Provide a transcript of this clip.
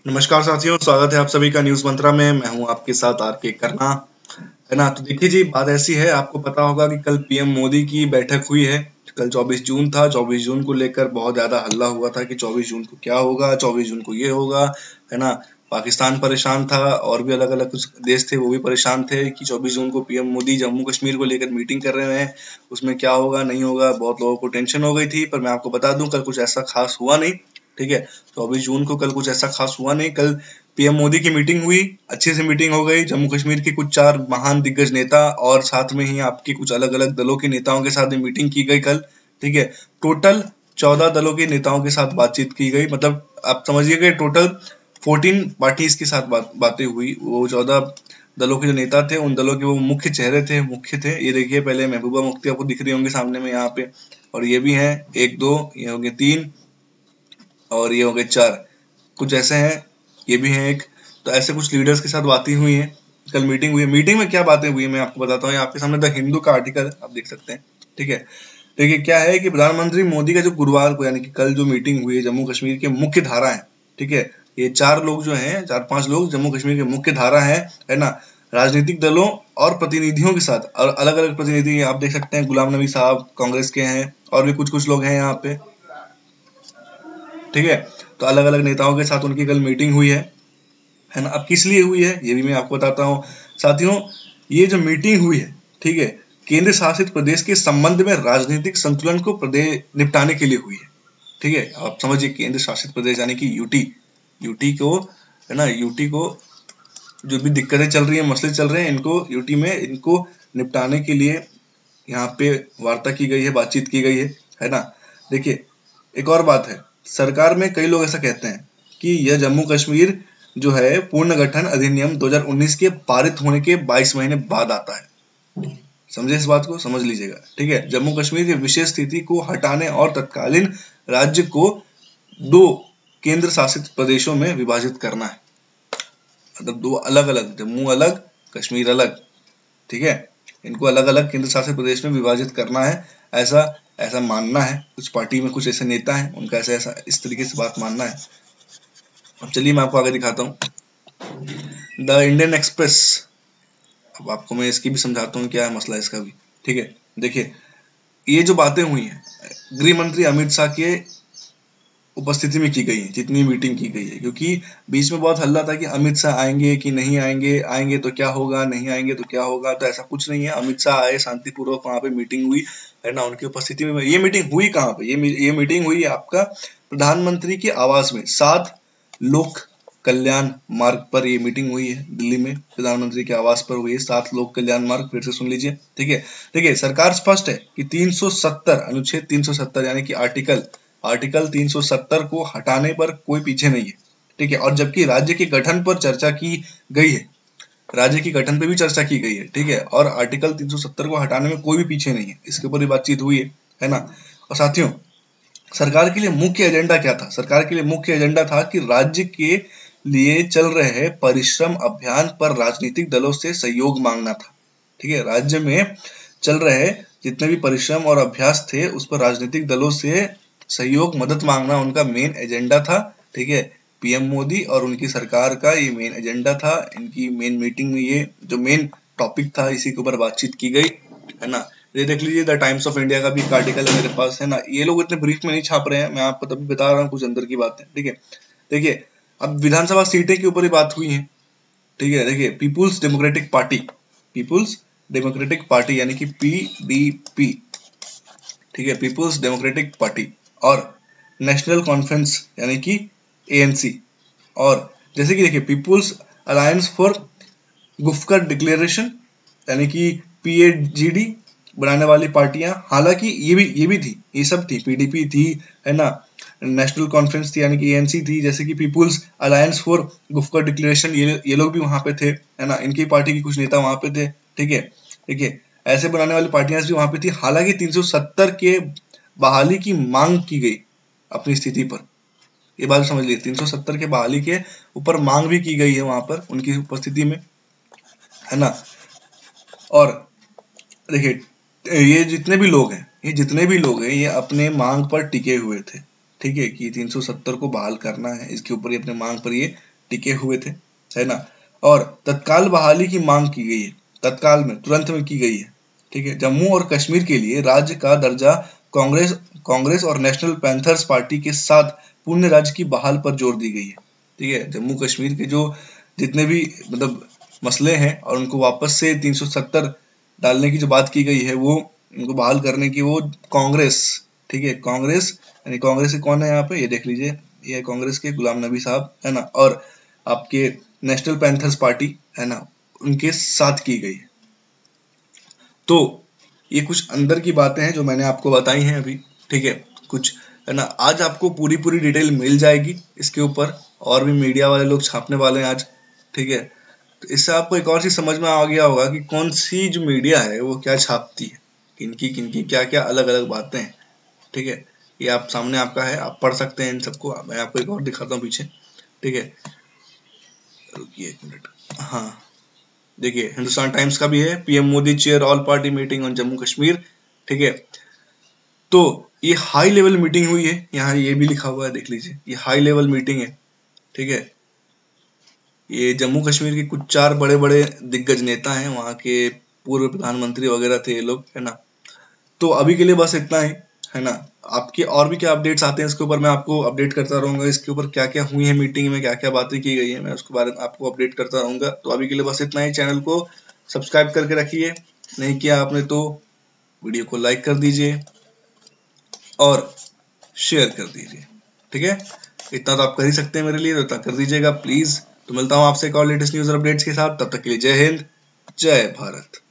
नमस्कार साथियों, स्वागत है आप सभी का न्यूज मंत्रा में। मैं हूं आपके साथ आर के करना, है ना। तो देखिए जी, बात ऐसी है, आपको पता होगा कि कल पीएम मोदी की बैठक हुई है। कल 24 जून था। 24 जून को लेकर बहुत ज्यादा हल्ला हुआ था कि 24 जून को क्या होगा, 24 जून को ये होगा, है ना। पाकिस्तान परेशान था और भी अलग अलग कुछ देश थे, वो भी परेशान थे कि 24 जून को पीएम मोदी जम्मू कश्मीर को लेकर मीटिंग कर रहे हैं, उसमें क्या होगा नहीं होगा। बहुत लोगों को टेंशन हो गई थी, पर मैं आपको बता दूं कल कुछ ऐसा खास हुआ नहीं। ठीक है, 24 जून को कल कुछ ऐसा खास हुआ नहीं। कल पीएम मोदी की मीटिंग हुई, अच्छे से मीटिंग हो गई। जम्मू कश्मीर के कुछ 4 महान दिग्गज नेता और साथ में ही आपकी कुछ अलग अलग दलों के नेताओं के साथ भी मीटिंग की गई कल। ठीक है, टोटल 14 दलों के नेताओं के साथ बातचीत की गई। मतलब आप समझिएगा टोटल 14 पार्टीज के साथ बातें हुई। वो 14 दलों के जो नेता थे, उन दलों के वो मुख्य चेहरे थे, मुख्य थे। ये देखिए, पहले महबूबा मुफ्ती आपको दिख रही होंगी सामने में यहाँ पे, और ये भी हैं 1 2, ये हो गए 3 और ये हो गए 4, कुछ ऐसे हैं, ये भी हैं एक। तो ऐसे कुछ लीडर्स के साथ बातें हुई हैं। कल मीटिंग हुई है। मीटिंग में क्या बातें हुई है मैं आपको बताता हूँ। आपके सामने द हिंदू का आर्टिकल आप देख सकते हैं। ठीक है, देखिए क्या है कि प्रधानमंत्री मोदी का जो गुरुवार को यानी कि कल जो मीटिंग हुई है जम्मू कश्मीर के मुख्य धारा है। ठीक है, ये 4 लोग जो हैं, 4-5 लोग जम्मू कश्मीर के मुख्य धारा है ना। राजनीतिक दलों और प्रतिनिधियों के साथ, और अलग अलग प्रतिनिधि आप देख सकते हैं। गुलाम नबी साहब कांग्रेस के हैं और भी कुछ कुछ लोग हैं यहाँ पे। ठीक है, तो अलग अलग नेताओं के साथ उनकी कल मीटिंग हुई है ना। अब किस लिए हुई है ये भी मैं आपको बताता हूँ साथियों। ये जो मीटिंग हुई है, ठीक है, केंद्र शासित प्रदेश के संबंध में राजनीतिक संतुलन को प्रदेश निपटाने के लिए हुई है। ठीक है, आप समझिए केंद्र शासित प्रदेश यानी कि यूटी, यूटी को, है ना, यूटी को जो भी दिक्कतें चल रही है, मसले चल रहे हैं, इनको यूटी में इनको निपटाने के लिए यहाँ पे वार्ता की गई है, बातचीत की गई है ना। देखिए, एक और बात है, सरकार में कई लोग ऐसा कहते हैं कि यह जम्मू कश्मीर जो है पूर्ण गठन अधिनियम 2019 के पारित होने के 22 महीने बाद आता है। समझे, इस बात को समझ लीजिएगा। ठीक है, जम्मू कश्मीर की विशेष स्थिति को हटाने और तत्कालीन राज्य को 2 केंद्र शासित प्रदेशों में विभाजित करना है। मतलब 2 अलग अलग, जम्मू अलग, कश्मीर अलग। ठीक है, इनको अलग अलग केंद्र शासित प्रदेश में विभाजित करना है। ऐसा ऐसा मानना है, कुछ पार्टी में कुछ ऐसे नेता हैं, उनका ऐसा ऐसा इस तरीके से बात मानना है। अब चलिए मैं आपको आगे दिखाता हूँ। द इंडियन एक्सप्रेस, अब आपको मैं इसकी भी समझाता हूँ क्या है मसला इसका भी। ठीक है, देखिए ये जो बातें हुई हैं गृह मंत्री अमित शाह के उपस्थिति में की गई है, जितनी मीटिंग की गई है। क्योंकि बीच में बहुत हल्ला था कि अमित शाह आएंगे कि नहीं आएंगे, आएंगे तो क्या होगा, नहीं आएंगे तो क्या होगा। तो ऐसा कुछ नहीं है, अमित शाह आए, शांतिपूर्वक वहां पे मीटिंग हुई, है ना, उनकी उपस्थिति में। ये मीटिंग हुई कहाँ पे, ये मीटिंग हुई आपका प्रधानमंत्री के आवास में, 7 लोक कल्याण मार्ग पर ये मीटिंग हुई है। दिल्ली में प्रधानमंत्री के आवास पर हुई है, 7 लोक कल्याण मार्ग, फिर से सुन लीजिए। ठीक है, देखिए सरकार स्पष्ट है कि 370 अनुच्छेद 370 यानी कि आर्टिकल 370 को हटाने पर कोई पीछे नहीं है। ठीक है, और जबकि राज्य के गठन पर चर्चा की गई है, राज्य के गठन पे भी चर्चा की गई है। ठीक है, और आर्टिकल 370 को हटाने में कोई भी पीछे नहीं है, इसके ऊपर भी बातचीत हुई है ना। और साथियों, सरकार के लिए मुख्य एजेंडा क्या था? सरकार के लिए मुख्य एजेंडा था कि राज्य के लिए चल रहे परिश्रम अभियान पर राजनीतिक दलों से सहयोग मांगना था। ठीक है, राज्य में चल रहे जितने भी परिश्रम और अभ्यास थे उस पर राजनीतिक दलों से सहयोग, मदद मांगना उनका मेन एजेंडा था। ठीक है, पीएम मोदी और उनकी सरकार का ये मेन एजेंडा था। इनकी मेन मीटिंग में ये जो मेन टॉपिक था, इसी के ऊपर बातचीत की गई, है ना। ये देख लीजिए, द टाइम्स ऑफ इंडिया का भी एक आर्टिकल है मेरे पास, है ना। ये लोग इतने ब्रीफ में नहीं छाप रहे हैं, मैं आपको तभी बता रहा हूँ कुछ अंदर की बातें। ठीक है, देखिए अब विधानसभा सीटें के ऊपर ही बात हुई है। ठीक है, देखिए people's democratic party, people's democratic party यानी कि पीडीपी, ठीक है, पीपुल्स डेमोक्रेटिक पार्टी, और नेशनल कॉन्फ्रेंस यानी कि एएनसी, और जैसे कि देखिए people's alliance for Gupkar declaration यानी कि पीएजीडी बनाने वाली पार्टियां, हालांकि ये भी थी, ये सब थी, पीडीपी थी, है ना, नेशनल कॉन्फ्रेंस थी यानी कि एएनसी थी, जैसे कि people's alliance for Gupkar declaration, ये लोग भी वहां पे थे, है ना, इनकी पार्टी की कुछ नेता वहां पे थे। ठीक है, देखिए ऐसे बनाने वाली पार्टियां भी वहां पे थी। हालांकि 370 के बहाली की मांग की गई अपनी स्थिति पर, ये बात समझ लीजिए, 370 के बहाली के ऊपर मांग भी की गई है वहां पर उनकी उपस्थिति में, है ना। और देखिए ये जितने भी लोग हैं, ये अपने मांग पर टिके हुए थे। ठीक है, कि 370 को बहाल करना है, इसके ऊपर ये अपने मांग पर ये टिके हुए थे, है ना। और तत्काल बहाली की मांग की गई है, तत्काल में, तुरंत में की गई है, ठीक है। जम्मू और कश्मीर के लिए राज्य का दर्जा कांग्रेस और नेशनल पैंथर्स पार्टी के साथ पूर्ण राज्य की बहाल पर जोर दी गई है, ठीक है। जम्मू कश्मीर के जो जितने भी मतलब मसले हैं और उनको वापस से 370 डालने की जो बात की गई है, वो उनको बहाल करने की, वो कांग्रेस, ठीक है, कांग्रेस, यानी कांग्रेस के कौन है यहाँ पे, ये देख लीजिए, ये है कांग्रेस के गुलाम नबी साहब, है ना, और आपके नेशनल पैंथर्स पार्टी, है ना, उनके साथ की गई। तो ये कुछ अंदर की बातें हैं जो मैंने आपको बताई हैं अभी, ठीक है, कुछ, है ना। आज आपको पूरी डिटेल मिल जाएगी इसके ऊपर, और भी मीडिया वाले लोग छापने वाले हैं आज, ठीक है। तो इससे आपको एक और चीज समझ में आ गया होगा कि कौन सी जो मीडिया है वो क्या छापती है, किनकी क्या क्या अलग अलग बातें हैं, ठीक है। ये आप सामने आपका है, आप पढ़ सकते हैं इन सबको। मैं आपको एक और दिखाता हूँ पीछे, ठीक है, रुकिए एक मिनट। हाँ, देखिए, हिंदुस्तान टाइम्स का भी है, PM Modi chair all party meeting on Jammu Kashmir, ठीक है। तो ये हाई लेवल मीटिंग हुई है, यहाँ ये भी लिखा हुआ है, देख लीजिए, ये हाई लेवल मीटिंग है, ठीक है। ये जम्मू कश्मीर के कुछ 4 बड़े बड़े दिग्गज नेता हैं, वहाँ के पूर्व प्रधानमंत्री वगैरह थे ये लोग, है ना। तो अभी के लिए बस इतना ही, है ना। आपके और भी क्या अपडेट्स आते हैं इसके ऊपर मैं आपको अपडेट करता रहूंगा, इसके ऊपर क्या क्या हुई है मीटिंग में, क्या क्या बातें की गई है, मैं उसके बारे में आपको अपडेट करता रहूंगा। तो अभी के लिए बस इतना ही। चैनल को सब्सक्राइब करके रखिए, नहीं किया आपने तो वीडियो को लाइक कर दीजिए और शेयर कर दीजिए, ठीक है। इतना तो आप कर ही सकते हैं मेरे लिए, तो इतना कर दीजिएगा प्लीज। तो मिलता हूँ आपसे एक और लेटेस्ट न्यूज और अपडेट्स के साथ, तब तक के लिए जय हिंद, जय भारत।